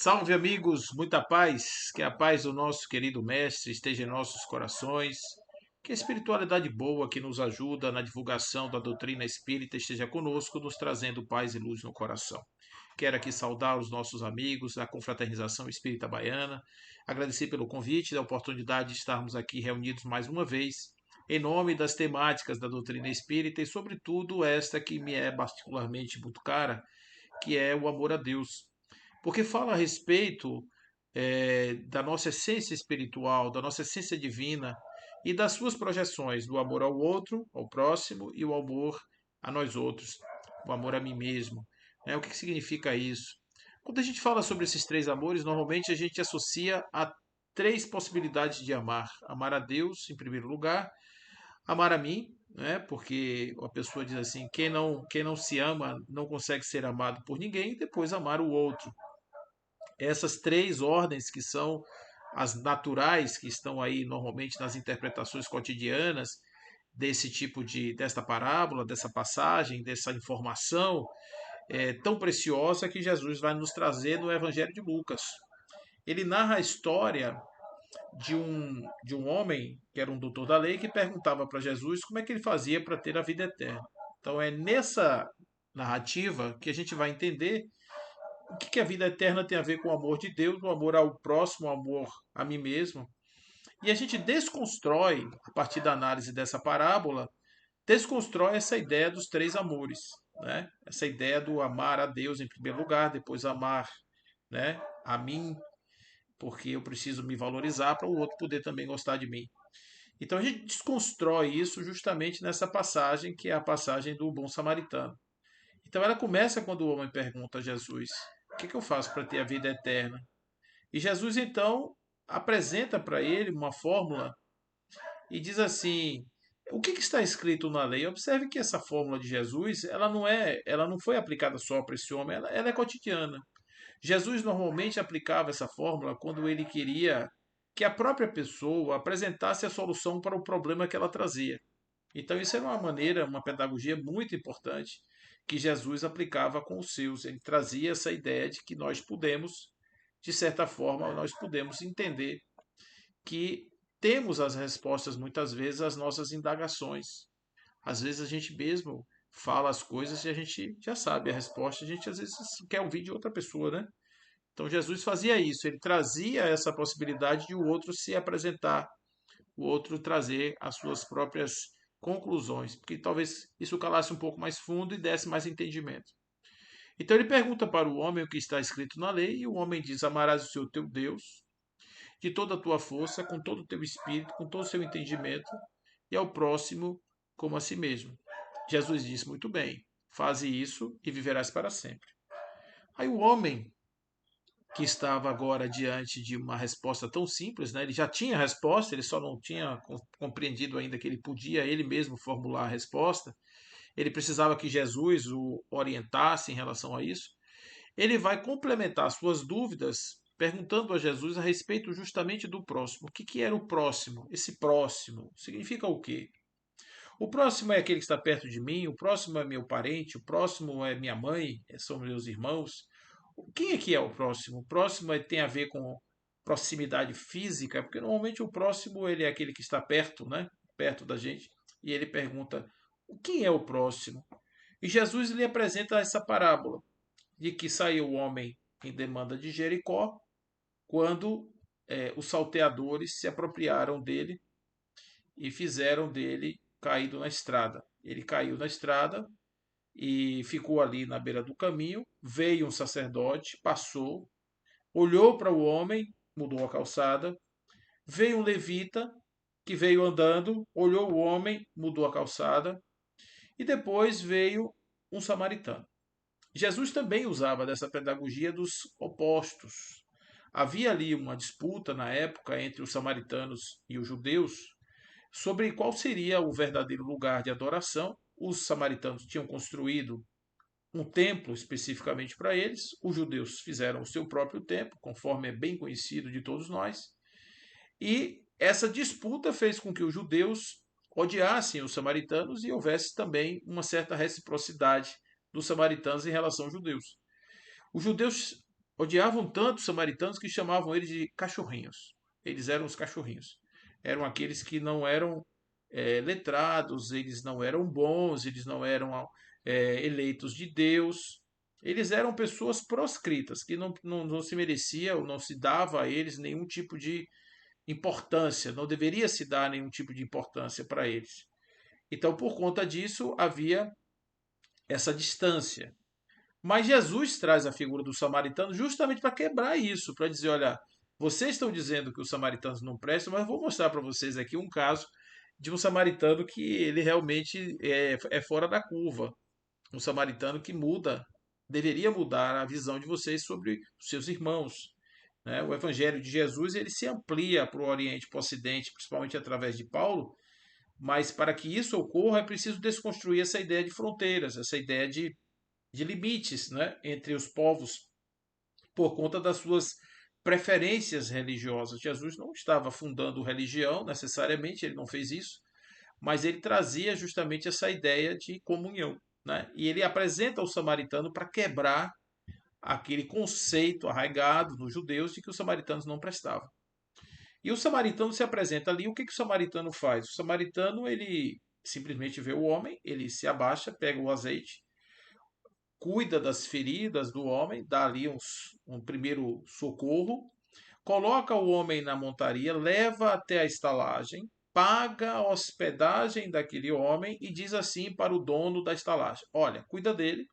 Salve, amigos, muita paz, que a paz do nosso querido Mestre esteja em nossos corações, que a espiritualidade boa que nos ajuda na divulgação da doutrina espírita esteja conosco, nos trazendo paz e luz no coração. Quero aqui saudar os nossos amigos da Confraternização Espírita Baiana, agradecer pelo convite e a oportunidade de estarmos aqui reunidos mais uma vez, em nome das temáticas da doutrina espírita e, sobretudo, esta que me é particularmente muito cara, que é o amor a Deus, porque fala a respeito da nossa essência espiritual, da nossa essência divina e das suas projeções do amor ao outro, ao próximo e o amor a nós outros, o amor a mim mesmo. Né? O que significa isso? Quando a gente fala sobre esses três amores, normalmente a gente associa a três possibilidades de amar: amar a Deus, em primeiro lugar, amar a mim, né? Porque a pessoa diz assim: quem não se ama não consegue ser amado por ninguém, e depois amar o outro. Essas três ordens que são as naturais, que estão aí normalmente nas interpretações cotidianas desse tipo desta parábola, dessa passagem, dessa informação tão preciosa que Jesus vai nos trazer no Evangelho de Lucas. Ele narra a história de um homem que era um doutor da lei que perguntava para Jesus como é que ele fazia para ter a vida eterna. Então é nessa narrativa que a gente vai entender o que a vida eterna tem a ver com o amor de Deus, o amor ao próximo, o amor a mim mesmo. E a gente desconstrói, a partir da análise dessa parábola, desconstrói essa ideia dos três amores. Né? Essa ideia do amar a Deus em primeiro lugar, depois amar, né, a mim, porque eu preciso me valorizar para o outro poder também gostar de mim. Então a gente desconstrói isso justamente nessa passagem, que é a passagem do bom samaritano. Então ela começa quando o homem pergunta a Jesus: o que eu faço para ter a vida eterna? E Jesus então apresenta para ele uma fórmula e diz assim: o que está escrito na lei? Observe que essa fórmula de Jesus, ela não foi aplicada só para esse homem, ela é cotidiana. Jesus normalmente aplicava essa fórmula quando ele queria que a própria pessoa apresentasse a solução para o problema que ela trazia. Então isso era uma maneira, uma pedagogia muito importante que Jesus aplicava com os seus. Ele trazia essa ideia de que nós podemos, de certa forma, nós podemos entender que temos as respostas muitas vezes às nossas indagações. Às vezes a gente mesmo fala as coisas e a gente já sabe a resposta, a gente às vezes quer ouvir de outra pessoa, né? Então Jesus fazia isso, ele trazia essa possibilidade de o outro se apresentar, o outro trazer as suas próprias conclusões, porque talvez isso calasse um pouco mais fundo e desse mais entendimento. Então ele pergunta para o homem o que está escrito na lei, e o homem diz: amarás o Senhor teu Deus de toda a tua força, com todo o teu espírito, com todo o seu entendimento, e ao próximo como a si mesmo. Jesus disse: muito bem, faze isso e viverás para sempre. Aí o homem, que estava agora diante de uma resposta tão simples, né? Ele já tinha a resposta, ele só não tinha compreendido ainda que ele podia ele mesmo formular a resposta. Ele precisava que Jesus o orientasse em relação a isso. Ele vai complementar suas dúvidas perguntando a Jesus a respeito justamente do próximo. O que era o próximo? Esse próximo significa o quê? O próximo é aquele que está perto de mim, o próximo é meu parente, o próximo é minha mãe, são meus irmãos. Quem é que é o próximo? O próximo tem a ver com proximidade física, porque normalmente o próximo ele é aquele que está perto, né? Perto da gente. E ele pergunta: quem é o próximo? E Jesus lhe apresenta essa parábola de que saiu o homem em demanda de Jericó quando os salteadores se apropriaram dele e fizeram dele caído na estrada. Ele caiu na estrada e ficou ali na beira do caminho. Veio um sacerdote, passou, olhou para o homem, mudou a calçada. Veio um levita que veio andando, olhou o homem, mudou a calçada. E depois veio um samaritano. Jesus também usava dessa pedagogia dos opostos. Havia ali uma disputa na época entre os samaritanos e os judeus sobre qual seria o verdadeiro lugar de adoração. Os samaritanos tinham construído um templo especificamente para eles, os judeus fizeram o seu próprio templo, conforme é bem conhecido de todos nós, e essa disputa fez com que os judeus odiassem os samaritanos e houvesse também uma certa reciprocidade dos samaritanos em relação aos judeus. Os judeus odiavam tanto os samaritanos que chamavam eles de cachorrinhos. Eles eram os cachorrinhos. Eram aqueles que não eram letrados, eles não eram bons, eles não eram eleitos de Deus. Eles eram pessoas proscritas, que não se merecia ou não se dava a eles nenhum tipo de importância, não deveria se dar nenhum tipo de importância para eles. Então, por conta disso, havia essa distância. Mas Jesus traz a figura do samaritano justamente para quebrar isso, para dizer, olha, vocês estão dizendo que os samaritanos não prestam, mas eu vou mostrar para vocês aqui um caso de um samaritano que ele realmente é fora da curva. Um samaritano que muda, deveria mudar a visão de vocês sobre os seus irmãos. Né? O evangelho de Jesus ele se amplia para o Oriente e para o Ocidente, principalmente através de Paulo, mas para que isso ocorra é preciso desconstruir essa ideia de fronteiras, essa ideia de limites, né, entre os povos por conta das suas preferências religiosas. Jesus não estava fundando religião necessariamente, ele não fez isso, mas ele trazia justamente essa ideia de comunhão. Né? E ele apresenta o samaritano para quebrar aquele conceito arraigado nos judeus de que os samaritanos não prestavam. E o samaritano se apresenta ali. O que o samaritano faz? O samaritano ele simplesmente vê o homem, ele se abaixa, pega o azeite, cuida das feridas do homem, dá ali um primeiro socorro, coloca o homem na montaria, leva até a estalagem, paga a hospedagem daquele homem e diz assim para o dono da estalagem: olha, cuida dele,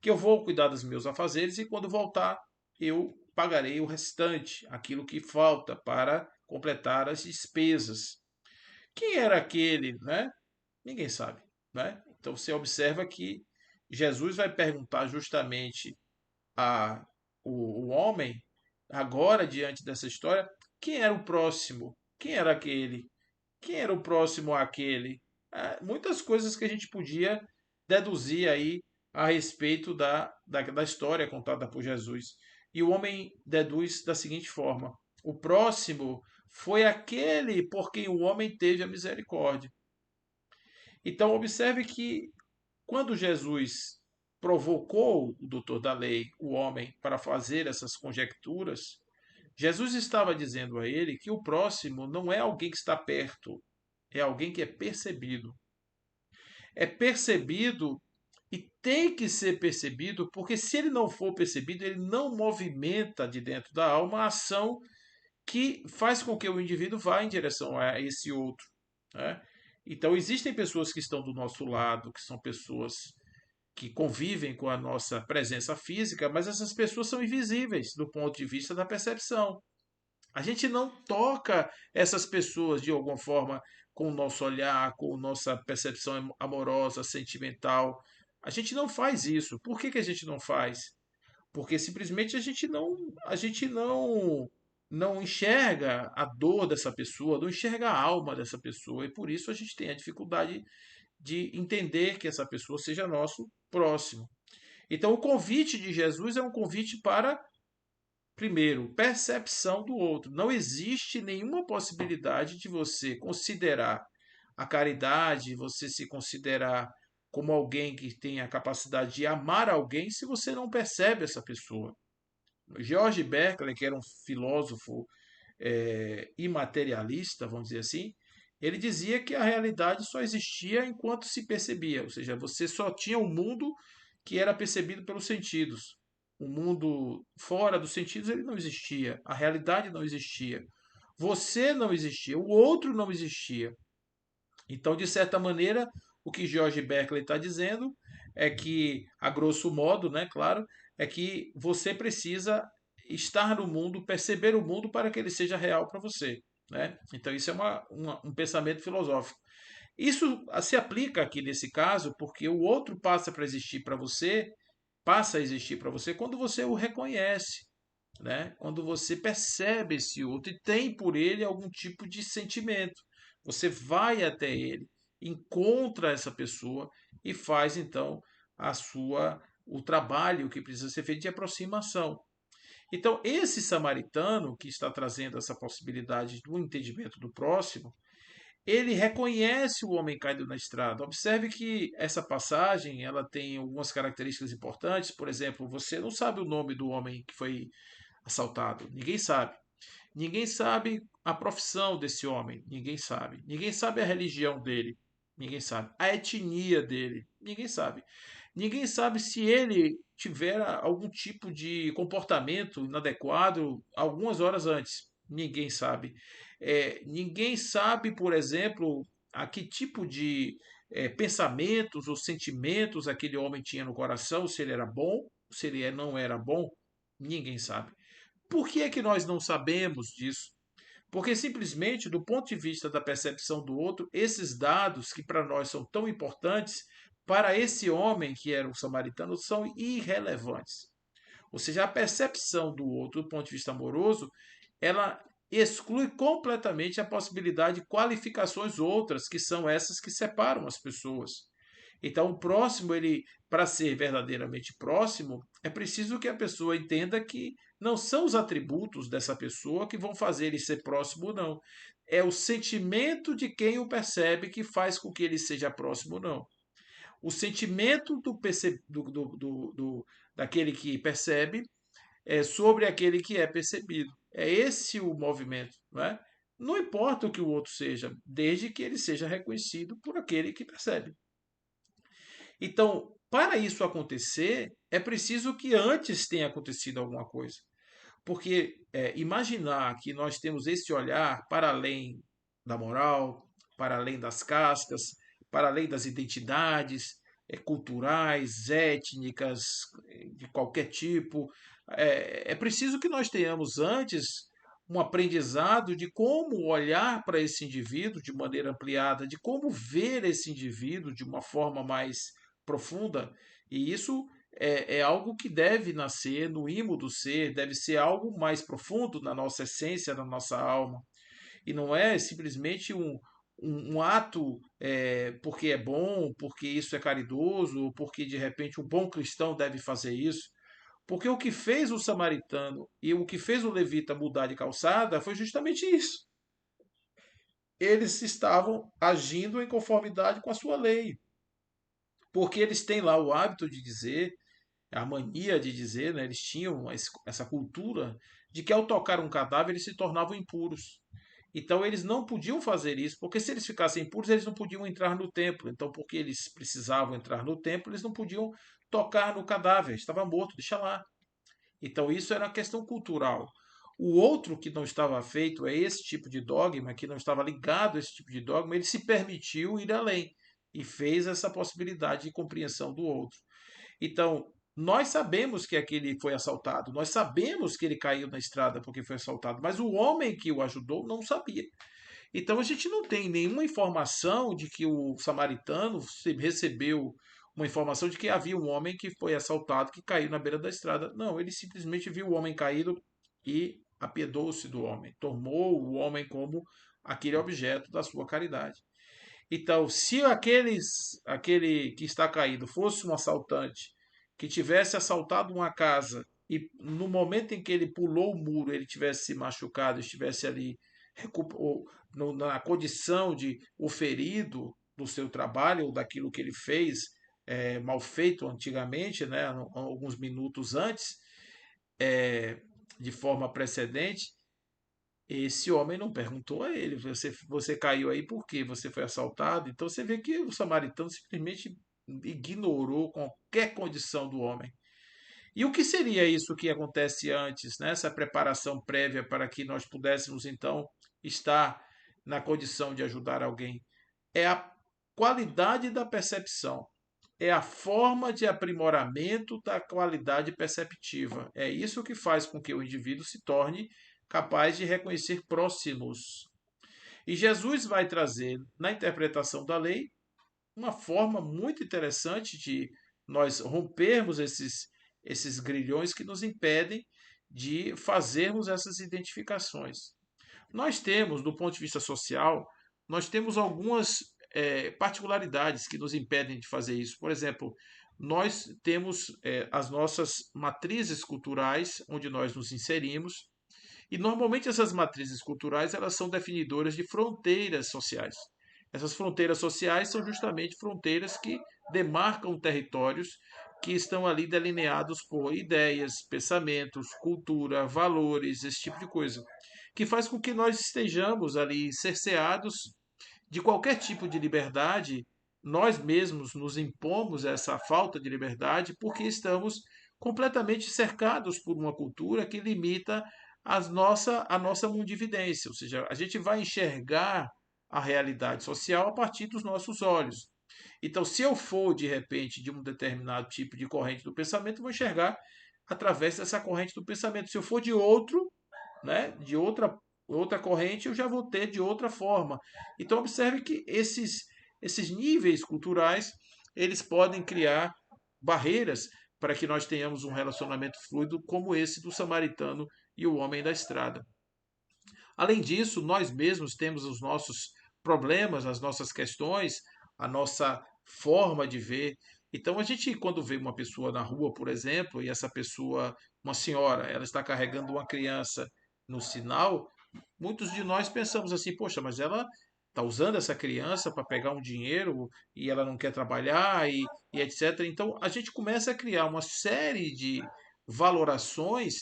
que eu vou cuidar dos meus afazeres e quando voltar eu pagarei o restante, aquilo que falta para completar as despesas. Quem era aquele, né? Ninguém sabe, né? Então você observa que Jesus vai perguntar justamente a o homem agora diante dessa história, quem era o próximo? Quem era aquele? Quem era o próximo àquele? Muitas coisas que a gente podia deduzir aí a respeito da história contada por Jesus. E o homem deduz da seguinte forma: o próximo foi aquele por quem o homem teve a misericórdia. Então, observe que quando Jesus provocou o doutor da lei, o homem, para fazer essas conjecturas, Jesus estava dizendo a ele que o próximo não é alguém que está perto, é alguém que é percebido. É percebido e tem que ser percebido, porque se ele não for percebido, ele não movimenta de dentro da alma a ação que faz com que o indivíduo vá em direção a esse outro. Né? Então, existem pessoas que estão do nosso lado, que são pessoas que convivem com a nossa presença física, mas essas pessoas são invisíveis do ponto de vista da percepção. A gente não toca essas pessoas de alguma forma com o nosso olhar, com a nossa percepção amorosa, sentimental. A gente não faz isso. Por que a gente não faz? Porque simplesmente a gente não enxerga a dor dessa pessoa, não enxerga a alma dessa pessoa e por isso a gente tem a dificuldade de entender que essa pessoa seja nosso próximo. Então o convite de Jesus é um convite para, primeiro, percepção do outro. Não existe nenhuma possibilidade de você considerar a caridade, você se considerar como alguém que tem a capacidade de amar alguém se você não percebe essa pessoa. George Berkeley, que era um filósofo imaterialista, vamos dizer assim, ele dizia que a realidade só existia enquanto se percebia, ou seja, você só tinha um mundo que era percebido pelos sentidos. O mundo fora dos sentidos ele não existia, a realidade não existia, você não existia, o outro não existia. Então, de certa maneira, o que George Berkeley está dizendo é que, a grosso modo, né, claro, é que você precisa estar no mundo, perceber o mundo para que ele seja real para você. Né? Então, isso é um pensamento filosófico. Isso se aplica aqui nesse caso porque o outro passa a existir para você quando você o reconhece, né? Quando você percebe esse outro e tem por ele algum tipo de sentimento. Você vai até ele, encontra essa pessoa e faz então o trabalho que precisa ser feito de aproximação. Então, esse samaritano que está trazendo essa possibilidade do entendimento do próximo, ele reconhece o homem caído na estrada. Observe que essa passagem ela tem algumas características importantes. Por exemplo, você não sabe o nome do homem que foi assaltado. Ninguém sabe. Ninguém sabe a profissão desse homem. Ninguém sabe. Ninguém sabe a religião dele. Ninguém sabe. A etnia dele. Ninguém sabe. Ninguém sabe se ele tiver algum tipo de comportamento inadequado algumas horas antes. Ninguém sabe. Ninguém sabe, por exemplo, a que tipo de pensamentos ou sentimentos aquele homem tinha no coração, se ele era bom, se ele não era bom. Ninguém sabe. Por que é que nós não sabemos disso? Porque simplesmente, do ponto de vista da percepção do outro, esses dados que para nós são tão importantes, para esse homem que era o samaritano, são irrelevantes. Ou seja, a percepção do outro do ponto de vista amoroso, ela exclui completamente a possibilidade de qualificações outras, que são essas que separam as pessoas. Então, o próximo, ele, para ser verdadeiramente próximo, é preciso que a pessoa entenda que não são os atributos dessa pessoa que vão fazer ele ser próximo ou não. É o sentimento de quem o percebe que faz com que ele seja próximo ou não. O sentimento daquele que percebe é sobre aquele que é percebido. É esse o movimento, não é? Não importa o que o outro seja, desde que ele seja reconhecido por aquele que percebe. Então, para isso acontecer, é preciso que antes tenha acontecido alguma coisa. Porque imaginar que nós temos esse olhar para além da moral, para além das castas, para além das identidades culturais, étnicas, de qualquer tipo, é preciso que nós tenhamos antes um aprendizado de como olhar para esse indivíduo de maneira ampliada, de como ver esse indivíduo de uma forma mais profunda. E isso é algo que deve nascer no imo do ser, deve ser algo mais profundo na nossa essência, na nossa alma. E não é simplesmente um ato porque é bom, porque isso é caridoso, porque de repente um bom cristão deve fazer isso. Porque o que fez o samaritano e o que fez o levita mudar de calçada foi justamente isso. Eles estavam agindo em conformidade com a sua lei. Porque eles têm lá o hábito de dizer, a mania de dizer, né, eles tinham essa cultura de que ao tocar um cadáver eles se tornavam impuros. Então eles não podiam fazer isso, porque se eles ficassem impuros, eles não podiam entrar no templo. Então, porque eles precisavam entrar no templo, eles não podiam tocar no cadáver, estava morto, deixa lá. Então, isso era uma questão cultural. O outro que não estava feito é esse tipo de dogma, que não estava ligado a esse tipo de dogma, ele se permitiu ir além e fez essa possibilidade de compreensão do outro. Então, nós sabemos que aquele foi assaltado, nós sabemos que ele caiu na estrada porque foi assaltado, mas o homem que o ajudou não sabia. Então, a gente não tem nenhuma informação de que o samaritano recebeu uma informação de que havia um homem que foi assaltado, que caiu na beira da estrada. Não, ele simplesmente viu o homem caído e apiedou-se do homem, tomou o homem como aquele objeto da sua caridade. Então, se aquele que está caído fosse um assaltante que tivesse assaltado uma casa e no momento em que ele pulou o muro ele tivesse se machucado, estivesse ali na condição de o ferido do seu trabalho ou daquilo que ele fez mal feito antigamente, né, alguns minutos antes, de forma precedente, esse homem não perguntou a ele, você caiu aí por quê? Você foi assaltado? Então você vê que o samaritano simplesmente ignorou qualquer condição do homem. E o que seria isso que acontece antes, né? Essa preparação prévia para que nós pudéssemos então estar na condição de ajudar alguém? É a qualidade da percepção, é a forma de aprimoramento da qualidade perceptiva. É isso que faz com que o indivíduo se torne capaz de reconhecer próximos. E Jesus vai trazer na interpretação da lei uma forma muito interessante de nós rompermos esses grilhões que nos impedem de fazermos essas identificações. Nós temos, do ponto de vista social, nós temos algumas particularidades que nos impedem de fazer isso. Por exemplo, nós temos as nossas matrizes culturais, onde nós nos inserimos, e normalmente essas matrizes culturais elas são definidoras de fronteiras sociais. Essas fronteiras sociais são justamente fronteiras que demarcam territórios que estão ali delineados por ideias, pensamentos, cultura, valores, esse tipo de coisa, que faz com que nós estejamos ali cerceados de qualquer tipo de liberdade. Nós mesmos nos impomos essa falta de liberdade porque estamos completamente cercados por uma cultura que limita a nossa mundividência, ou seja, a gente vai enxergar a realidade social a partir dos nossos olhos. Então, se eu for de repente de um determinado tipo de corrente do pensamento, eu vou enxergar através dessa corrente do pensamento. Se eu for de outro, né, de outra corrente, eu já vou ter de outra forma. Então observe que esses níveis culturais, eles podem criar barreiras para que nós tenhamos um relacionamento fluido como esse do samaritano e o homem da estrada. Além disso, nós mesmos temos os nossos problemas, as nossas questões, a nossa forma de ver. Então, a gente, quando vê uma pessoa na rua, por exemplo, e essa pessoa, uma senhora, ela está carregando uma criança no sinal, muitos de nós pensamos assim: poxa, mas ela está usando essa criança para pegar um dinheiro e ela não quer trabalhar e etc. Então, a gente começa a criar uma série de valorações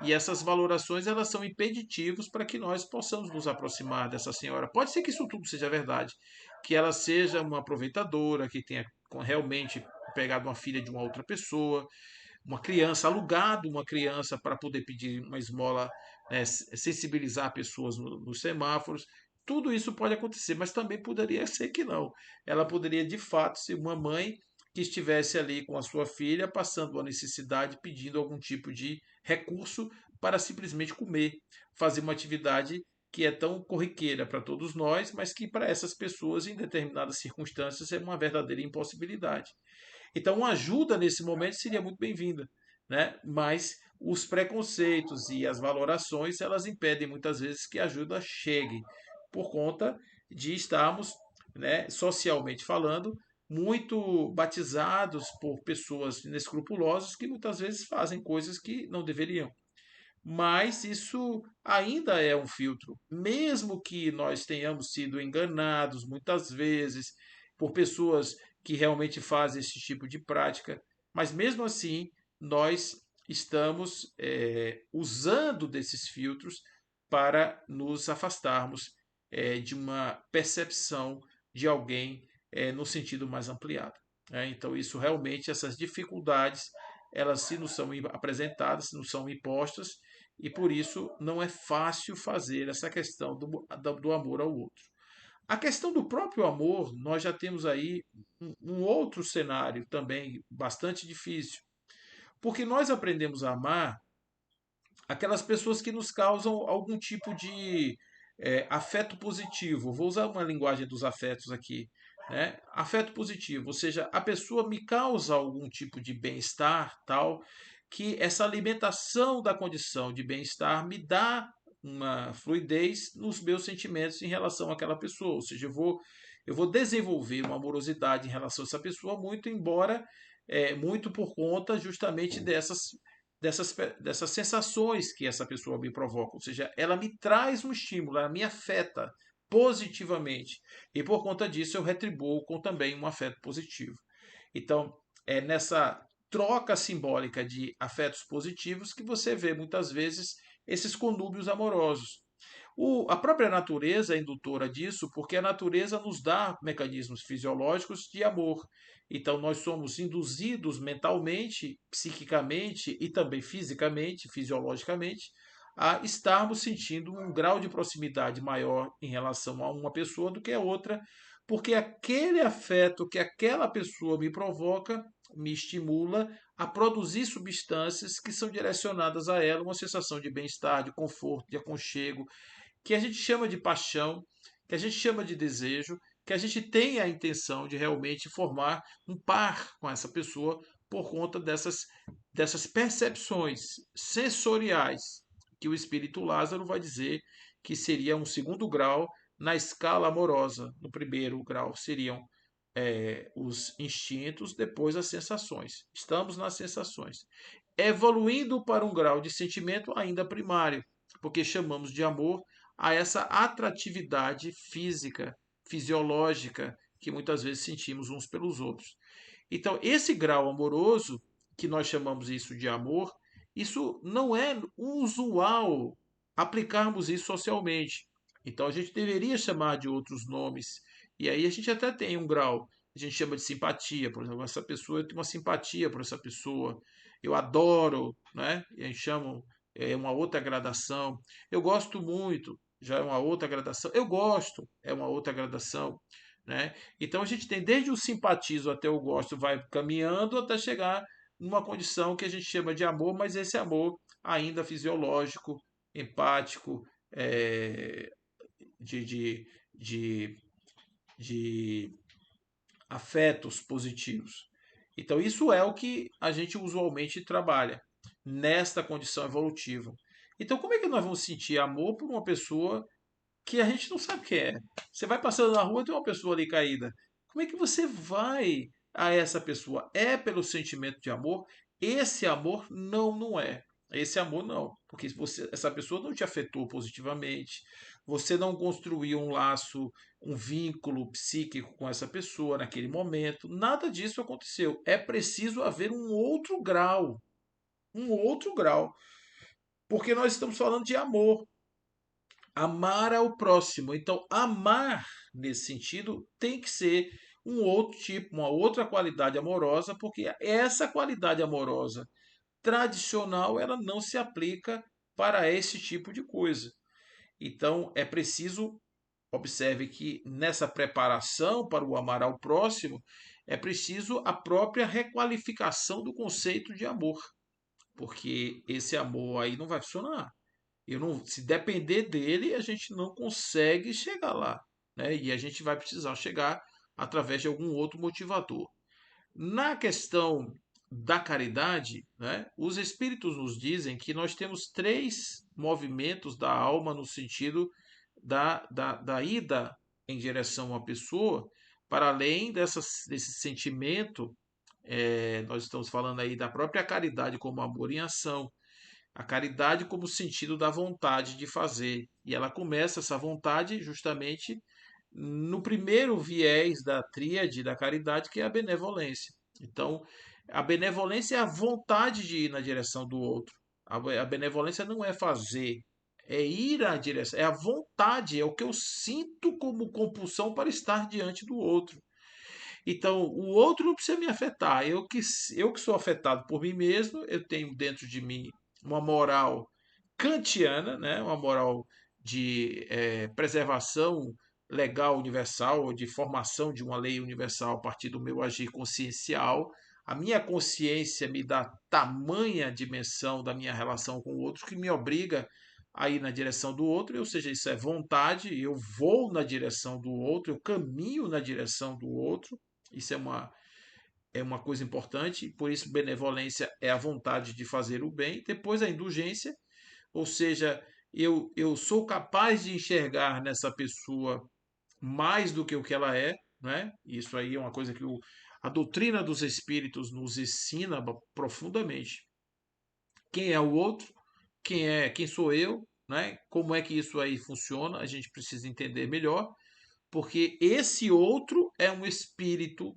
e essas valorações elas são impeditivos para que nós possamos nos aproximar dessa senhora. Pode ser que isso tudo seja verdade, que ela seja uma aproveitadora, que tenha realmente pegado uma filha de uma outra pessoa, uma criança, alugado uma criança para poder pedir uma esmola, né, sensibilizar pessoas nos semáforos. Tudo isso pode acontecer, mas também poderia ser que não. Ela poderia, de fato, ser uma mãe que estivesse ali com a sua filha, passando uma necessidade, pedindo algum tipo de recurso para simplesmente comer, fazer uma atividade que é tão corriqueira para todos nós, mas que para essas pessoas, em determinadas circunstâncias, é uma verdadeira impossibilidade. Então, uma ajuda nesse momento seria muito bem-vinda, né? Mas os preconceitos e as valorações, elas impedem muitas vezes que a ajuda chegue, por conta de estarmos, né, socialmente falando, muito batizados por pessoas inescrupulosas que muitas vezes fazem coisas que não deveriam. Mas isso ainda é um filtro, mesmo que nós tenhamos sido enganados muitas vezes por pessoas que realmente fazem esse tipo de prática, mas mesmo assim nós estamos usando desses filtros para nos afastarmos de uma percepção de alguém no sentido mais ampliado. Então, isso realmente, essas dificuldades, elas se nos são apresentadas, se nos são impostas, e por isso não é fácil fazer essa questão do amor ao outro. A questão do próprio amor, nós já temos aí um outro cenário também bastante difícil, porque nós aprendemos a amar aquelas pessoas que nos causam algum tipo de afeto positivo. Vou usar uma linguagem dos afetos aqui. Né? Afeto positivo, ou seja, a pessoa me causa algum tipo de bem-estar, tal, que essa alimentação da condição de bem-estar me dá uma fluidez nos meus sentimentos em relação àquela pessoa. Ou seja, eu vou desenvolver uma amorosidade em relação a essa pessoa, muito embora, muito por conta justamente dessas sensações que essa pessoa me provoca. Ou seja, ela me traz um estímulo, ela me afeta positivamente. E por conta disso eu retribuo com também um afeto positivo. Então, é nessa troca simbólica de afetos positivos que você vê muitas vezes esses conúbios amorosos. A própria natureza é indutora disso, porque a natureza nos dá mecanismos fisiológicos de amor. Então, nós somos induzidos mentalmente, psiquicamente e também fisicamente, fisiologicamente, a estarmos sentindo um grau de proximidade maior em relação a uma pessoa do que a outra, porque aquele afeto que aquela pessoa me provoca me estimula a produzir substâncias que são direcionadas a ela, uma sensação de bem-estar, de conforto, de aconchego, que a gente chama de paixão, que a gente chama de desejo, que a gente tem a intenção de realmente formar um par com essa pessoa por conta dessas percepções sensoriais que o espírito Lázaro vai dizer que seria um segundo grau na escala amorosa. No primeiro grau seriam os instintos, depois as sensações. Estamos nas sensações. Evoluindo para um grau de sentimento ainda primário, porque chamamos de amor a essa atratividade física, fisiológica que muitas vezes sentimos uns pelos outros. Então, esse grau amoroso, que nós chamamos isso de amor, isso não é usual aplicarmos isso socialmente. Então, a gente deveria chamar de outros nomes. E aí a gente até tem um grau. A gente chama de simpatia, por exemplo, essa pessoa, eu tenho uma simpatia por essa pessoa, eu adoro, né? E a gente chama, é uma outra gradação. Eu gosto muito, já é uma outra gradação. Eu gosto, é uma outra gradação, né? Então a gente tem desde o simpatizo até o gosto, vai caminhando até chegar numa condição que a gente chama de amor, mas esse amor ainda fisiológico, empático, é, de, de, de, de afetos positivos. Então isso é o que a gente usualmente trabalha nesta condição evolutiva. Então como é que nós vamos sentir amor por uma pessoa que a gente não sabe quem é? Você vai passando na rua e tem uma pessoa ali caída. Como é que você vai a essa pessoa? É pelo sentimento de amor? Esse amor não é. Esse amor não, porque essa pessoa não te afetou positivamente, você não construiu um laço, um vínculo psíquico com essa pessoa naquele momento, nada disso aconteceu. É preciso haver um outro grau, porque nós estamos falando de amor. Amar ao próximo. Então, amar nesse sentido tem que ser um outro tipo, uma outra qualidade amorosa, porque essa qualidade amorosa tradicional ela não se aplica para esse tipo de coisa. Então, é preciso, observe que nessa preparação para o amar ao próximo, é preciso a própria requalificação do conceito de amor, porque esse amor aí não vai funcionar. Eu não, se depender dele, a gente não consegue chegar lá, né? E a gente vai precisar chegar através de algum outro motivador. Na questão da caridade, né, os espíritos nos dizem que nós temos três movimentos da alma no sentido da ida em direção a uma pessoa, para além desse sentimento, nós estamos falando aí da própria caridade como amor em ação, a caridade como sentido da vontade de fazer. E ela começa essa vontade justamente no primeiro viés da tríade da caridade, que é a benevolência. Então, a benevolência é a vontade de ir na direção do outro. A benevolência não é fazer, é ir à direção, é a vontade, é o que eu sinto como compulsão para estar diante do outro. Então, o outro não precisa me afetar. Eu que sou afetado por mim mesmo, eu tenho dentro de mim uma moral kantiana, né? Uma moral de preservação legal universal, de formação de uma lei universal a partir do meu agir consciencial. A minha consciência me dá tamanha dimensão da minha relação com o outro que me obriga a ir na direção do outro, ou seja, isso é vontade, eu vou na direção do outro, eu caminho na direção do outro, isso é uma coisa importante, por isso benevolência é a vontade de fazer o bem. Depois a indulgência, ou seja, eu sou capaz de enxergar nessa pessoa mais do que o que ela é, né? Isso aí é uma coisa que a doutrina dos espíritos nos ensina profundamente. Quem é o outro? Quem sou eu? Né? Como é que isso aí funciona? A gente precisa entender melhor, porque esse outro é um espírito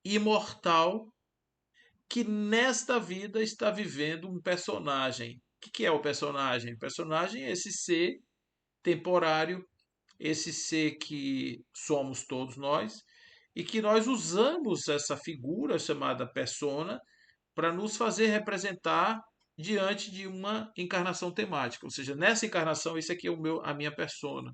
imortal que nesta vida está vivendo um personagem. O que é o personagem? O personagem é esse ser temporário, esse ser que somos todos nós e que nós usamos essa figura chamada persona para nos fazer representar diante de uma encarnação temática. Ou seja, nessa encarnação, esse aqui é a minha persona.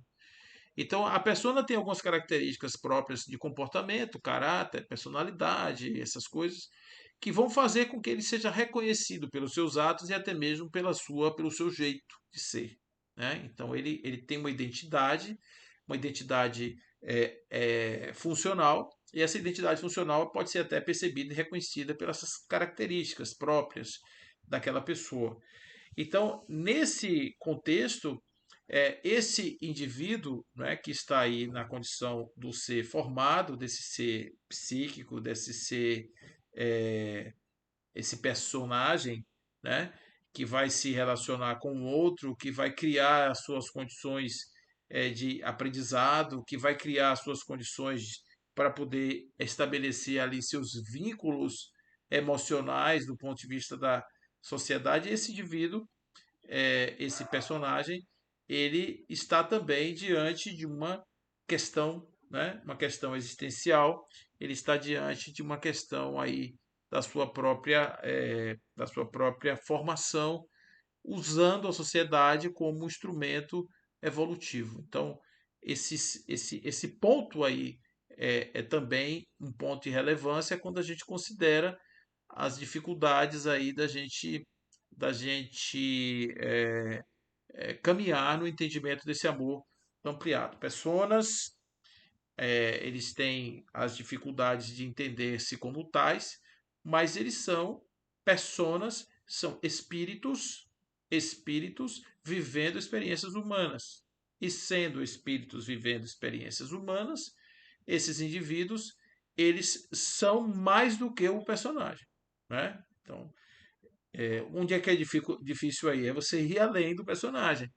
Então, a persona tem algumas características próprias de comportamento, caráter, personalidade, essas coisas, que vão fazer com que ele seja reconhecido pelos seus atos e até mesmo pelo seu jeito de ser. Né? Então, ele tem uma identidade funcional, e essa identidade funcional pode ser até percebida e reconhecida pelas características próprias daquela pessoa. Então, nesse contexto, esse indivíduo, né, que está aí na condição do ser formado, desse ser psíquico, desse ser, é, esse personagem, né, que vai se relacionar com o outro, que vai criar as suas condições de aprendizado, que vai criar suas condições para poder estabelecer ali seus vínculos emocionais do ponto de vista da sociedade. Esse indivíduo, esse personagem, ele está também diante de uma questão, né, uma questão existencial. Ele está diante de uma questão aí da sua própria formação, usando a sociedade como um instrumento evolutivo. Então, esse ponto aí é também um ponto de relevância quando a gente considera as dificuldades aí da gente caminhar no entendimento desse amor ampliado. Personas, eles têm as dificuldades de entender-se como tais, mas eles são personas, são espíritos vivendo experiências humanas. E sendo espíritos vivendo experiências humanas, esses indivíduos, eles são mais do que o personagem, né? Então, onde é que é difícil aí? É você ir além do personagem.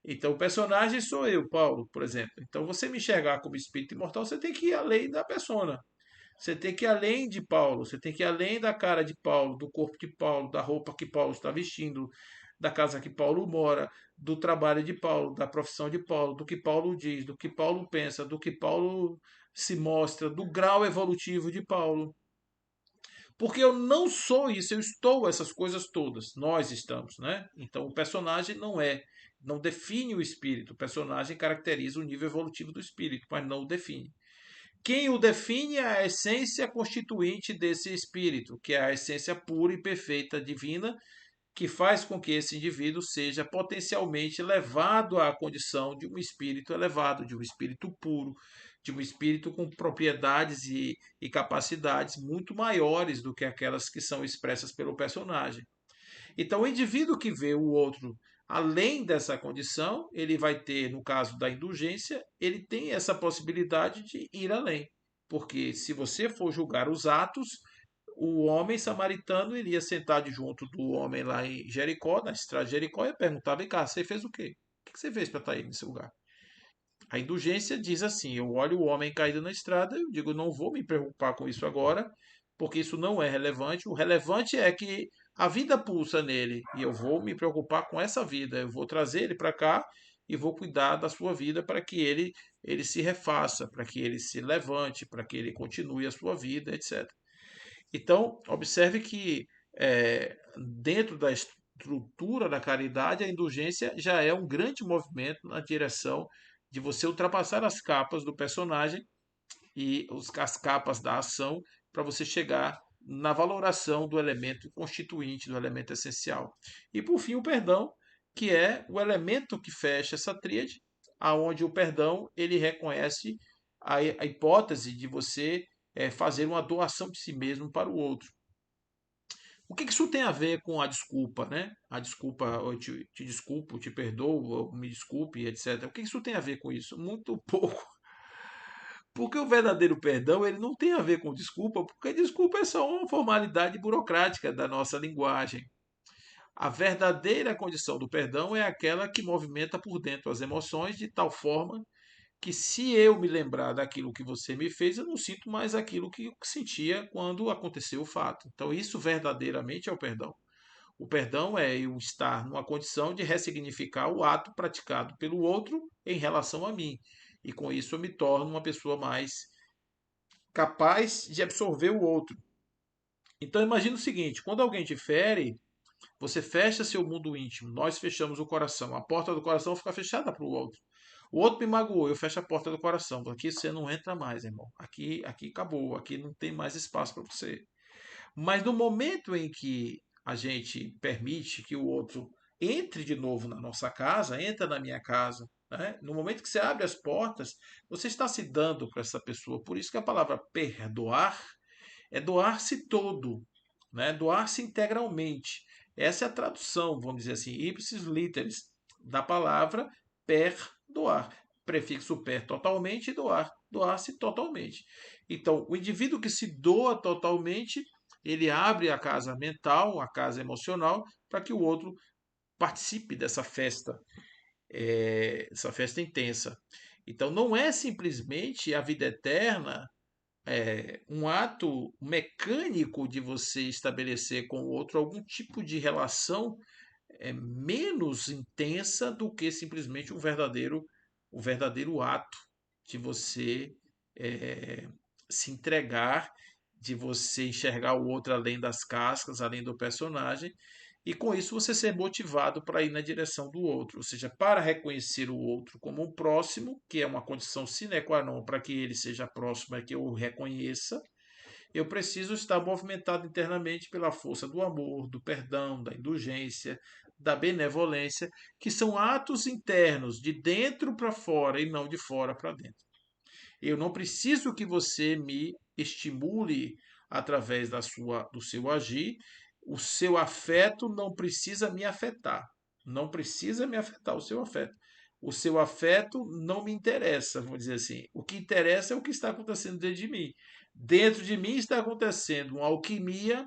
Então, o personagem sou eu, Paulo, por exemplo. Então, você me enxergar como espírito imortal, você tem que ir além da persona. Você tem que ir além de Paulo, você tem que ir além da cara de Paulo, do corpo de Paulo, da roupa que Paulo está vestindo, da casa que Paulo mora, do trabalho de Paulo, da profissão de Paulo, do que Paulo diz, do que Paulo pensa, do que Paulo se mostra, do grau evolutivo de Paulo. Porque eu não sou isso, eu estou essas coisas todas. Nós estamos, né? Então o personagem não define o espírito. O personagem caracteriza o nível evolutivo do espírito, mas não o define. Quem o define é a essência constituinte desse espírito, que é a essência pura e perfeita divina, que faz com que esse indivíduo seja potencialmente levado à condição de um espírito elevado, de um espírito puro, de um espírito com propriedades e capacidades muito maiores do que aquelas que são expressas pelo personagem. Então, o indivíduo que vê o outro além dessa condição, ele vai ter, no caso da indulgência, ele tem essa possibilidade de ir além. Porque se você for julgar os atos, o homem samaritano iria sentar junto do homem lá em Jericó, na estrada de Jericó, e perguntava: vem cá, você fez o quê? O que você fez para estar aí nesse lugar? A indulgência diz assim: eu olho o homem caído na estrada, eu digo, não vou me preocupar com isso agora, porque isso não é relevante. O relevante é que a vida pulsa nele e eu vou me preocupar com essa vida. Eu vou trazer ele para cá e vou cuidar da sua vida para que ele se refaça, para que ele se levante, para que ele continue a sua vida, etc. Então, observe que dentro da estrutura da caridade, a indulgência já é um grande movimento na direção de você ultrapassar as capas do personagem e as capas da ação para você chegar na valoração do elemento constituinte, do elemento essencial. E por fim, o perdão, que é o elemento que fecha essa tríade, aonde o perdão ele reconhece a hipótese de você fazer uma doação de si mesmo para o outro. O que isso tem a ver com a desculpa, né? A desculpa, eu te desculpo, te perdoo, me desculpe, etc. O que isso tem a ver com isso? Muito pouco. Porque o verdadeiro perdão ele não tem a ver com desculpa, porque desculpa é só uma formalidade burocrática da nossa linguagem. A verdadeira condição do perdão é aquela que movimenta por dentro as emoções de tal forma que se eu me lembrar daquilo que você me fez, eu não sinto mais aquilo que eu sentia quando aconteceu o fato. Então, isso verdadeiramente é o perdão. O perdão é eu estar numa condição de ressignificar o ato praticado pelo outro em relação a mim. E com isso eu me torno uma pessoa mais capaz de absorver o outro. Então imagina o seguinte: quando alguém te fere, você fecha seu mundo íntimo, nós fechamos o coração, a porta do coração fica fechada para o outro. O outro me magoou, eu fecho a porta do coração. Aqui você não entra mais, irmão. Aqui acabou, aqui não tem mais espaço para você. Mas no momento em que a gente permite que o outro entre de novo na nossa casa, entra na minha casa, né? No momento que você abre as portas, você está se dando para essa pessoa. Por isso que a palavra perdoar é doar-se todo, né? Doar-se integralmente. Essa é a tradução, vamos dizer assim, ipsis literis, da palavra perdoar. Prefixo per totalmente e doar. Doar-se totalmente. Então, o indivíduo que se doa totalmente, ele abre a casa mental, a casa emocional, para que o outro participe dessa festa. essa festa intensa. Então, não é simplesmente a vida eterna um ato mecânico de você estabelecer com o outro algum tipo de relação menos intensa do que simplesmente o verdadeiro ato de você é, se entregar, de você enxergar o outro além das cascas, além do personagem, e com isso você ser motivado para ir na direção do outro, ou seja, para reconhecer o outro como um próximo, que é uma condição sine qua non para que ele seja próximo, é que eu o reconheça. Eu preciso estar movimentado internamente pela força do amor, do perdão, da indulgência, da benevolência, que são atos internos, de dentro para fora e não de fora para dentro. Eu não preciso que você me estimule através do seu agir. O seu afeto não precisa me afetar. Não precisa me afetar o seu afeto. O seu afeto não me interessa, vamos dizer assim. O que interessa é o que está acontecendo dentro de mim. Dentro de mim está acontecendo uma alquimia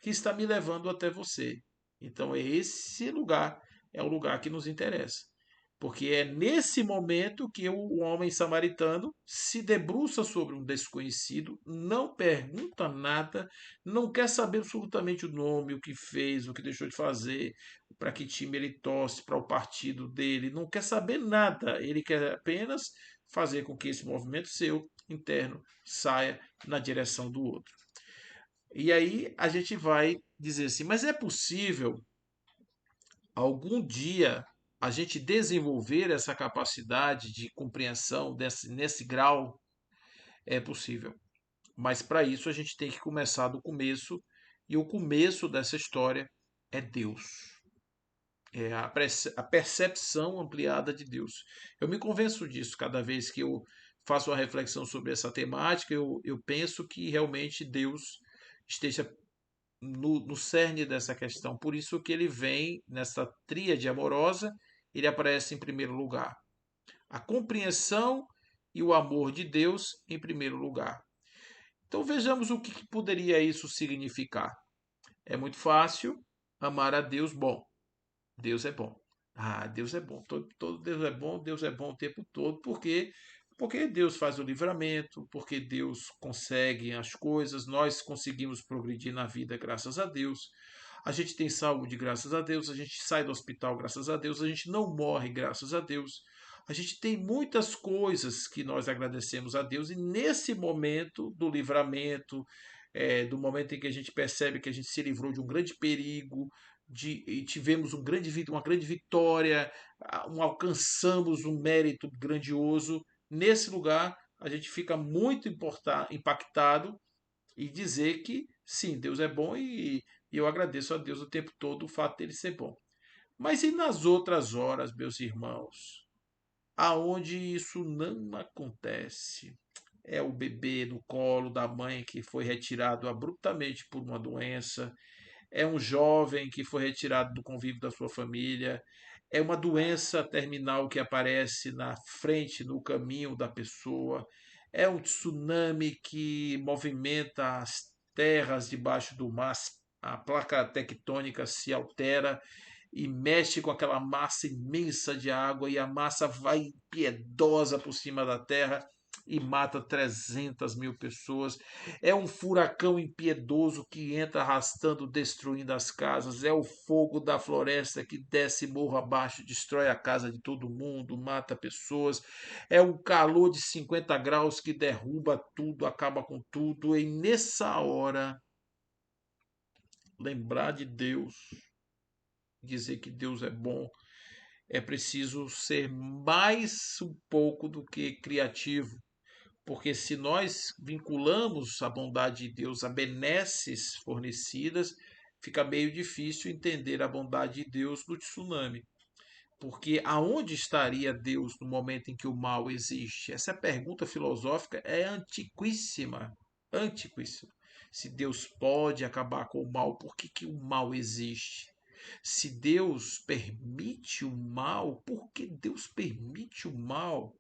que está me levando até você. Então, esse lugar é o lugar que nos interessa. Porque é nesse momento que o homem samaritano se debruça sobre um desconhecido, não pergunta nada, não quer saber absolutamente o nome, o que fez, o que deixou de fazer, para que time ele torce, para o partido dele, não quer saber nada. Ele quer apenas fazer com que esse movimento seu interno saia na direção do outro. E aí a gente vai dizer assim, mas é possível algum dia a gente desenvolver essa capacidade de compreensão nesse grau? É possível. Mas para isso a gente tem que começar do começo, e o começo dessa história é Deus. É a percepção ampliada de Deus. Eu me convenço disso cada vez que eu faço uma reflexão sobre essa temática, eu penso que realmente Deus esteja no cerne dessa questão. Por isso que ele vem nessa tríade amorosa, ele aparece em primeiro lugar. A compreensão e o amor de Deus em primeiro lugar. Então vejamos o que poderia isso significar. É muito fácil amar a Deus bom. Deus é bom. Ah, Deus é bom. Todo Deus é bom o tempo todo. Por quê? Porque Deus faz o livramento, porque Deus consegue as coisas, nós conseguimos progredir na vida graças a Deus. A gente tem saúde graças a Deus, a gente sai do hospital graças a Deus, a gente não morre graças a Deus. A gente tem muitas coisas que nós agradecemos a Deus, e nesse momento do livramento, do momento em que a gente percebe que a gente se livrou de um grande perigo, e tivemos uma grande vitória, alcançamos um mérito grandioso. Nesse lugar, a gente fica muito impactado e dizer que sim, Deus é bom, e eu agradeço a Deus o tempo todo o fato dele ser bom. Mas e nas outras horas, meus irmãos, aonde isso não acontece? É o bebê no colo da mãe que foi retirado abruptamente por uma doença, é um jovem que foi retirado do convívio da sua família, é uma doença terminal que aparece na frente, no caminho da pessoa, é um tsunami que movimenta as terras debaixo do mar, a placa tectônica se altera e mexe com aquela massa imensa de água, e a massa vai impiedosa por cima da terra e mata 300 mil pessoas. É um furacão impiedoso que entra arrastando, destruindo as casas. É o fogo da floresta que desce morro abaixo, destrói a casa de todo mundo, mata pessoas. É um calor de 50 graus que derruba tudo, acaba com tudo. E nessa hora, lembrar de Deus, dizer que Deus é bom, é preciso ser mais um pouco do que criativo. Porque se nós vinculamos a bondade de Deus a benesses fornecidas, fica meio difícil entender a bondade de Deus no tsunami. Porque aonde estaria Deus no momento em que o mal existe? Essa pergunta filosófica é antiquíssima. Antiquíssima. Se Deus pode acabar com o mal, por que o mal existe? Se Deus permite o mal, por que Deus permite o mal?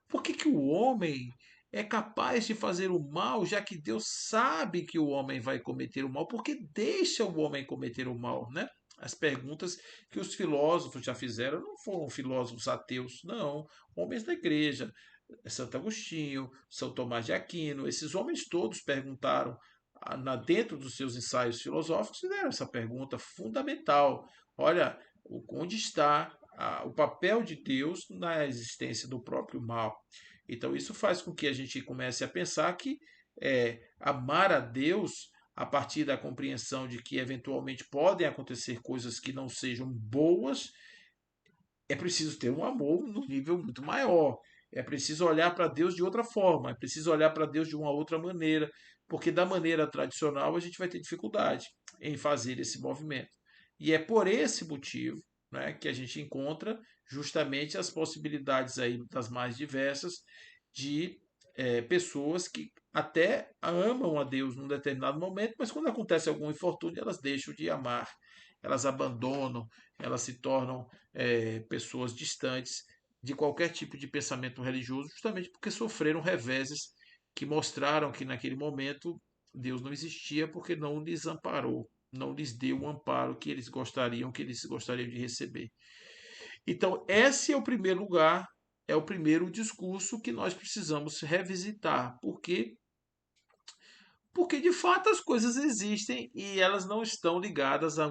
Por que o homem é capaz de fazer o mal, já que Deus sabe que o homem vai cometer o mal? Por que deixa o homem cometer o mal, né? As perguntas que os filósofos já fizeram não foram filósofos ateus, não. Homens da igreja, Santo Agostinho, São Tomás de Aquino, esses homens todos perguntaram, dentro dos seus ensaios filosóficos, fizeram essa pergunta fundamental. Olha, onde está o papel de Deus na existência do próprio mal? Então, isso faz com que a gente comece a pensar que amar a Deus a partir da compreensão de que eventualmente podem acontecer coisas que não sejam boas, é preciso ter um amor num nível muito maior. É preciso olhar para Deus de outra forma, é preciso olhar para Deus de uma outra maneira, porque da maneira tradicional a gente vai ter dificuldade em fazer esse movimento. E é por esse motivo, né, que a gente encontra justamente as possibilidades aí das mais diversas de pessoas que até amam a Deus num determinado momento, mas quando acontece algum infortúnio, elas deixam de amar, elas abandonam, elas se tornam pessoas distantes de qualquer tipo de pensamento religioso, justamente porque sofreram reveses que mostraram que naquele momento Deus não existia porque não lhes amparou, não lhes deu o amparo que eles gostariam de receber. Então, esse é o primeiro lugar, é o primeiro discurso que nós precisamos revisitar, porque de fato as coisas existem e elas não estão ligadas a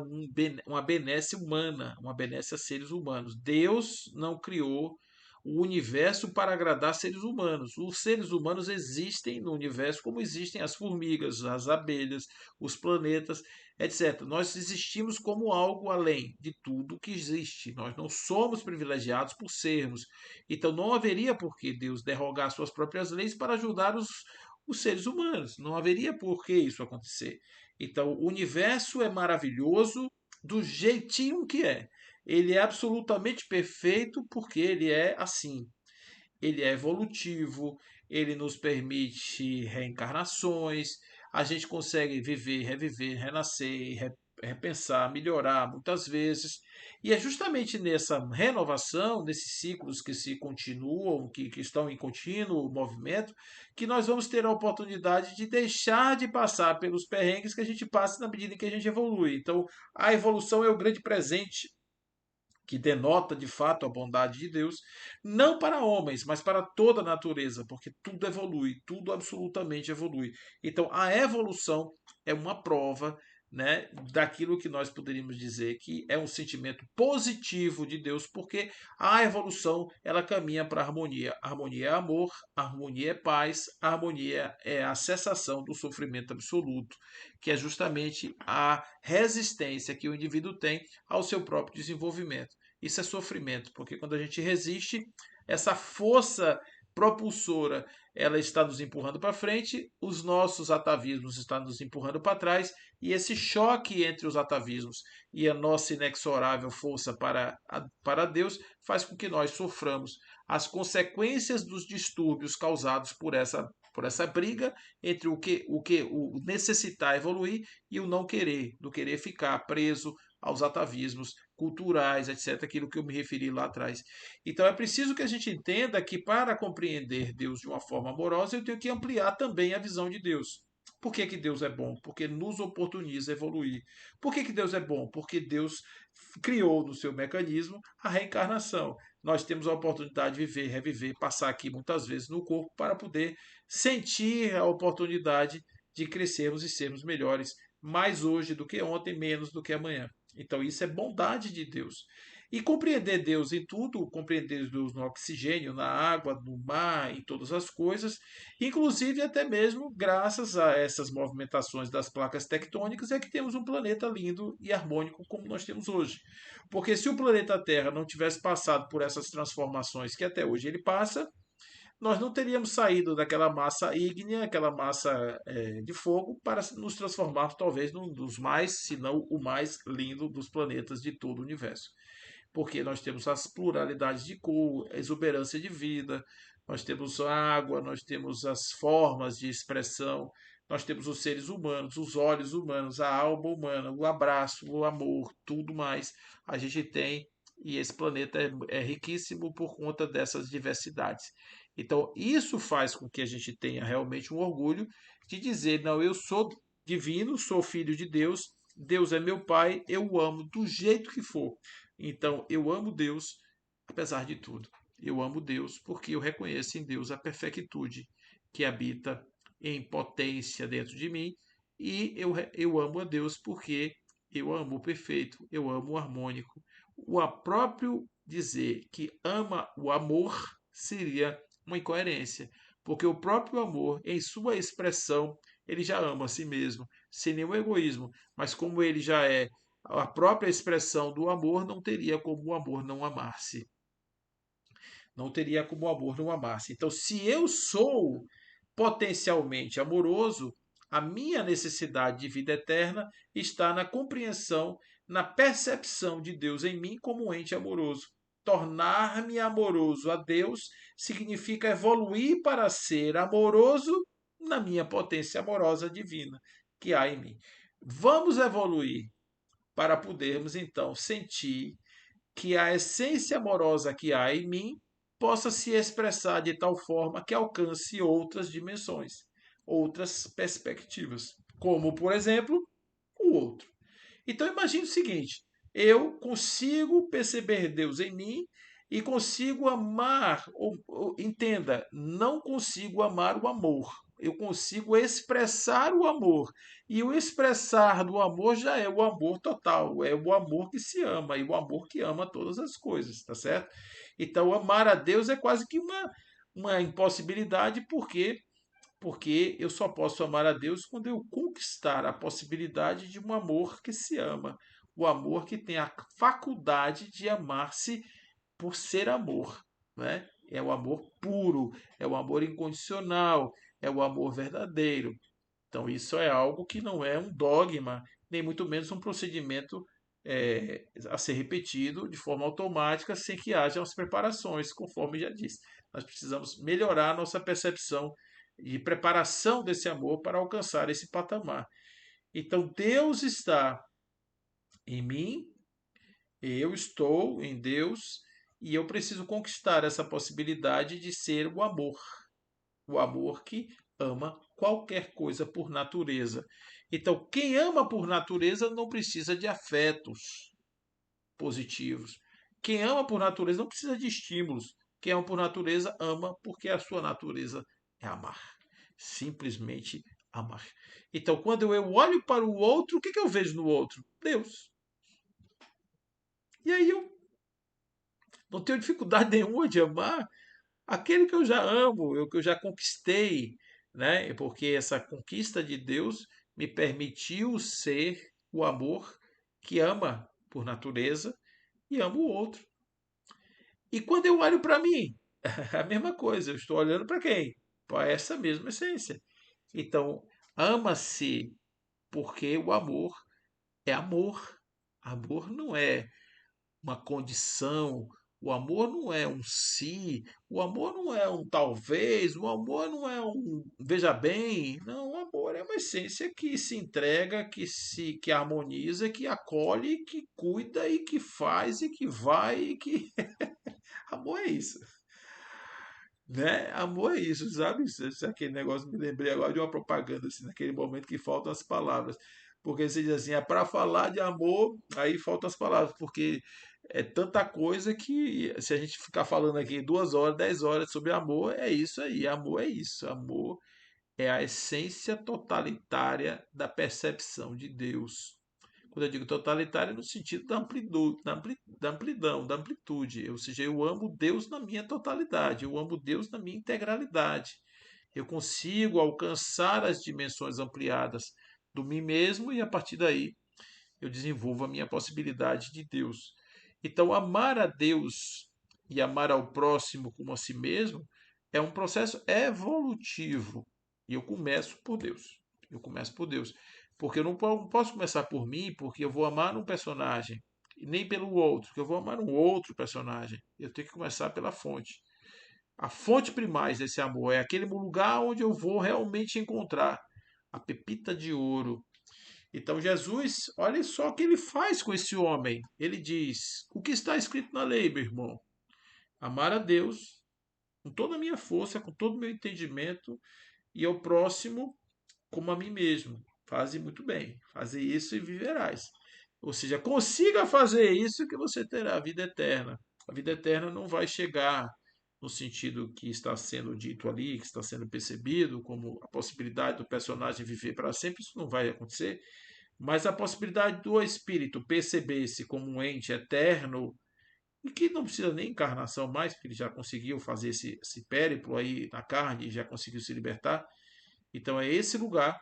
uma benesse humana, uma benesse a seres humanos. Deus não criou o universo para agradar seres humanos. Os seres humanos existem no universo como existem as formigas, as abelhas, os planetas, etc. Nós existimos como algo além de tudo que existe. Nós não somos privilegiados por sermos. Então não haveria por que Deus derrogar suas próprias leis para ajudar os seres humanos. Não haveria por que isso acontecer. Então, o universo é maravilhoso do jeitinho que é. Ele é absolutamente perfeito porque ele é assim. Ele é evolutivo, ele nos permite reencarnações, a gente consegue viver, reviver, renascer, repensar, melhorar muitas vezes. E é justamente nessa renovação, nesses ciclos que se continuam, que estão em contínuo movimento, que nós vamos ter a oportunidade de deixar de passar pelos perrengues que a gente passa na medida em que a gente evolui. Então, a evolução é o grande presente que denota de fato a bondade de Deus, não para homens, mas para toda a natureza, porque tudo evolui, tudo absolutamente evolui. Então, a evolução é uma prova, né, daquilo que nós poderíamos dizer que é um sentimento positivo de Deus, porque a evolução ela caminha para a harmonia. A harmonia é amor, a harmonia é paz, a harmonia é a cessação do sofrimento absoluto, que é justamente a resistência que o indivíduo tem ao seu próprio desenvolvimento. Isso é sofrimento, porque quando a gente resiste, essa força propulsora ela está nos empurrando para frente, os nossos atavismos estão nos empurrando para trás, e esse choque entre os atavismos e a nossa inexorável força para Deus faz com que nós soframos as consequências dos distúrbios causados por essa briga entre o necessitar evoluir e o não querer, do querer ficar preso aos atavismos culturais, etc., aquilo que eu me referi lá atrás. Então é preciso que a gente entenda que para compreender Deus de uma forma amorosa, eu tenho que ampliar também a visão de Deus. Por que, que Deus é bom? Porque nos oportuniza evoluir. Por que, que Deus é bom? Porque Deus criou no seu mecanismo a reencarnação. Nós temos a oportunidade de viver, reviver, passar aqui muitas vezes no corpo para poder sentir a oportunidade de crescermos e sermos melhores, mais hoje do que ontem, menos do que amanhã. Então, isso é bondade de Deus. E compreender Deus em tudo, compreender Deus no oxigênio, na água, no mar, em todas as coisas, inclusive até mesmo graças a essas movimentações das placas tectônicas, é que temos um planeta lindo e harmônico como nós temos hoje. Porque se o planeta Terra não tivesse passado por essas transformações que até hoje ele passa, nós não teríamos saído daquela massa ígnea, aquela massa de fogo, para nos transformarmos talvez num dos mais, se não o mais lindo dos planetas de todo o universo. Porque nós temos as pluralidades de cor, a exuberância de vida, nós temos a água, nós temos as formas de expressão, nós temos os seres humanos, os olhos humanos, a alma humana, o abraço, o amor, tudo mais a gente tem e esse planeta é riquíssimo por conta dessas diversidades. Então, isso faz com que a gente tenha realmente um orgulho de dizer: não, eu sou divino, sou filho de Deus Deus é meu Pai, eu o amo do jeito que for. Então, eu amo Deus apesar de tudo. Eu amo Deus porque eu reconheço em Deus a perfectitude que habita em potência dentro de mim. E eu amo a Deus porque eu amo o perfeito, eu amo o harmônico. O próprio dizer que ama o amor seria uma incoerência, porque o próprio amor, em sua expressão, ele já ama a si mesmo, sem nenhum egoísmo, mas como ele já é a própria expressão do amor, não teria como o amor não amar-se. Não teria como o amor não amar-se. Então, se eu sou potencialmente amoroso, a minha necessidade de vida eterna está na compreensão, na percepção de Deus em mim como um ente amoroso. Tornar-me amoroso a Deus significa evoluir para ser amoroso na minha potência amorosa divina que há em mim. Vamos evoluir para podermos então sentir que a essência amorosa que há em mim possa se expressar de tal forma que alcance outras dimensões, outras perspectivas, como, por exemplo, o outro. Então imagine o seguinte: eu consigo perceber Deus em mim e consigo amar, entenda, não consigo amar o amor. Eu consigo expressar o amor. E o expressar do amor já é o amor total, é o amor que se ama e o amor que ama todas as coisas, tá certo? Então, amar a Deus é quase que uma impossibilidade, porque eu só posso amar a Deus quando eu conquistar a possibilidade de um amor que se ama, o amor que tem a faculdade de amar-se por ser amor, né? É o amor puro, é o amor incondicional, é o amor verdadeiro. Então isso é algo que não é um dogma, nem muito menos um procedimento a ser repetido de forma automática sem que haja as preparações, conforme já disse. Nós precisamos melhorar a nossa percepção de preparação desse amor para alcançar esse patamar. Então Deus está em mim, eu estou em Deus e eu preciso conquistar essa possibilidade de ser o amor que ama qualquer coisa por natureza. Então, quem ama por natureza não precisa de afetos positivos. Quem ama por natureza não precisa de estímulos. Quem ama por natureza ama porque a sua natureza é amar. Simplesmente amar. Então, quando eu olho para o outro, o que eu vejo no outro? Deus. E aí eu não tenho dificuldade nenhuma de amar aquele que eu já amo, que eu já conquistei, né? Porque essa conquista de Deus me permitiu ser o amor que ama por natureza e ama o outro. E quando eu olho para mim, é a mesma coisa, eu estou olhando para quem? Para essa mesma essência. Então, ama-se porque o amor é amor. Amor não é uma condição. O amor não é um se, o amor não é um talvez, o amor não é um veja bem. Não, o amor é uma essência que se entrega, que harmoniza, que acolhe, que cuida e que faz e que vai e que amor é isso, né? Amor é isso, sabe? Isso é aquele negócio, me lembrei agora de uma propaganda assim, naquele momento que faltam as palavras. Porque você diz assim, é para falar de amor, aí faltam as palavras, porque é tanta coisa que se a gente ficar falando aqui 2 horas, 10 horas sobre amor, é isso aí, amor é isso, amor é a essência totalitária da percepção de Deus. Quando eu digo totalitária, é no sentido da amplitude, da amplidão, da amplitude. Ou seja, eu amo Deus na minha totalidade, eu amo Deus na minha integralidade. Eu consigo alcançar as dimensões ampliadas do mim mesmo e a partir daí eu desenvolvo a minha possibilidade de Deus. Então, amar a Deus e amar ao próximo como a si mesmo é um processo evolutivo. E eu começo por Deus. Eu começo por Deus. Porque eu não posso começar por mim, porque eu vou amar um personagem, e nem pelo outro, porque eu vou amar um outro personagem. Eu tenho que começar pela fonte. A fonte primaz desse amor é aquele lugar onde eu vou realmente encontrar a pepita de ouro. Então Jesus, olha só o que ele faz com esse homem. Ele diz: o que está escrito na lei, meu irmão? Amar a Deus com toda a minha força, com todo o meu entendimento e ao próximo como a mim mesmo. Faze muito bem. Faze isso e viverás. Ou seja, consiga fazer isso que você terá a vida eterna. A vida eterna não vai chegar no sentido que está sendo dito ali, que está sendo percebido, como a possibilidade do personagem viver para sempre, isso não vai acontecer, mas a possibilidade do espírito perceber-se como um ente eterno e que não precisa nem encarnação mais, porque ele já conseguiu fazer esse périplo aí na carne, já conseguiu se libertar. Então é esse lugar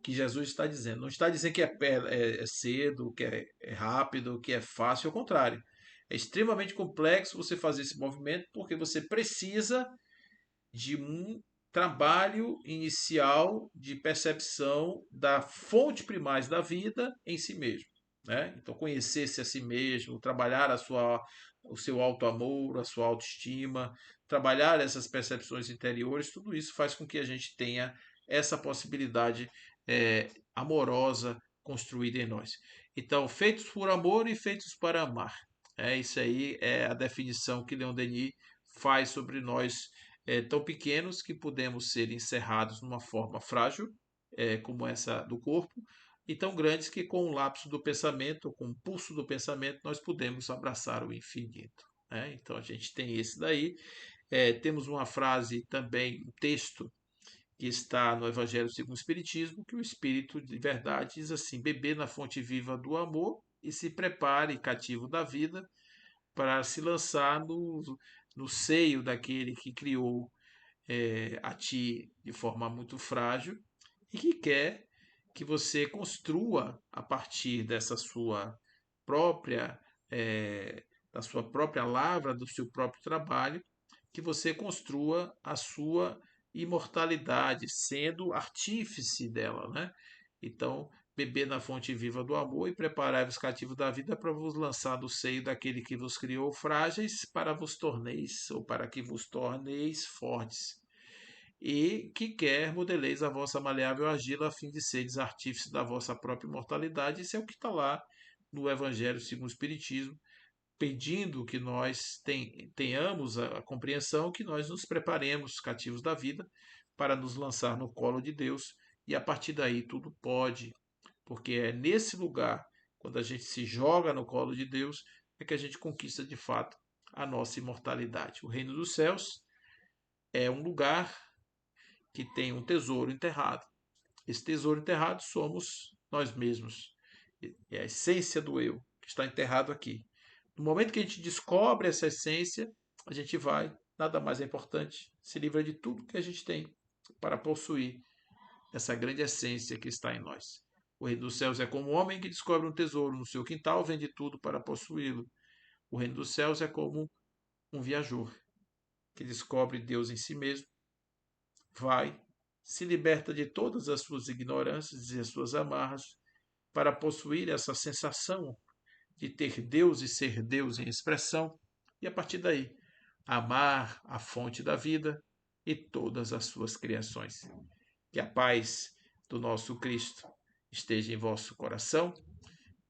que Jesus está dizendo. Não está dizendo que é cedo, que é rápido, que é fácil, ao contrário. É extremamente complexo você fazer esse movimento porque você precisa de um trabalho inicial de percepção da fonte primária da vida em si mesmo. Né? Então, conhecer-se a si mesmo, trabalhar o seu auto-amor, a sua autoestima, trabalhar essas percepções interiores, tudo isso faz com que a gente tenha essa possibilidade amorosa construída em nós. Então, feitos por amor e feitos para amar. Isso aí é a definição que Leon Denis faz sobre nós tão pequenos que podemos ser encerrados numa forma frágil, como essa do corpo, e tão grandes que com o lapso do pensamento, com o pulso do pensamento, nós podemos abraçar o infinito. Né? Então a gente tem esse daí. Temos uma frase também, um texto que está no Evangelho segundo o Espiritismo, que o Espírito de verdade diz assim: beber na fonte viva do amor e se prepare, cativo da vida, para se lançar no seio daquele que criou a ti de forma muito frágil e que quer que você construa a partir dessa sua própria da sua própria lavra, do seu próprio trabalho, que você construa a sua imortalidade, sendo artífice dela, né? Então, beber na fonte viva do amor e preparai-vos cativos da vida para vos lançar do seio daquele que vos criou frágeis, para vos torneis, ou para que vos torneis fortes e que quer modeleis a vossa maleável argila a fim de seres artífices da vossa própria imortalidade. Isso é o que está lá no Evangelho segundo o Espiritismo, pedindo que nós tenhamos a compreensão, que nós nos preparemos cativos da vida para nos lançar no colo de Deus e a partir daí tudo pode, porque é nesse lugar, quando a gente se joga no colo de Deus, é que a gente conquista de fato a nossa imortalidade. O reino dos céus é um lugar que tem um tesouro enterrado. Esse tesouro enterrado somos nós mesmos. É a essência do eu que está enterrado aqui. No momento que a gente descobre essa essência, a gente vai, nada mais é importante, se livra de tudo que a gente tem para possuir essa grande essência que está em nós. O reino dos céus é como um homem que descobre um tesouro no seu quintal, vende tudo para possuí-lo. O reino dos céus é como um viajor que descobre Deus em si mesmo, vai, se liberta de todas as suas ignorâncias e as suas amarras para possuir essa sensação de ter Deus e ser Deus em expressão, e a partir daí amar a fonte da vida e todas as suas criações. Que a paz do nosso Cristo esteja em vosso coração,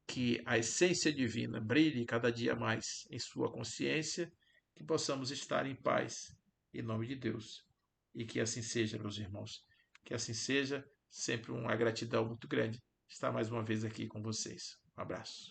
que a essência divina brilhe cada dia mais em sua consciência, que possamos estar em paz, em nome de Deus. E que assim seja, meus irmãos. Que assim seja, sempre uma gratidão muito grande estar mais uma vez aqui com vocês. Um abraço.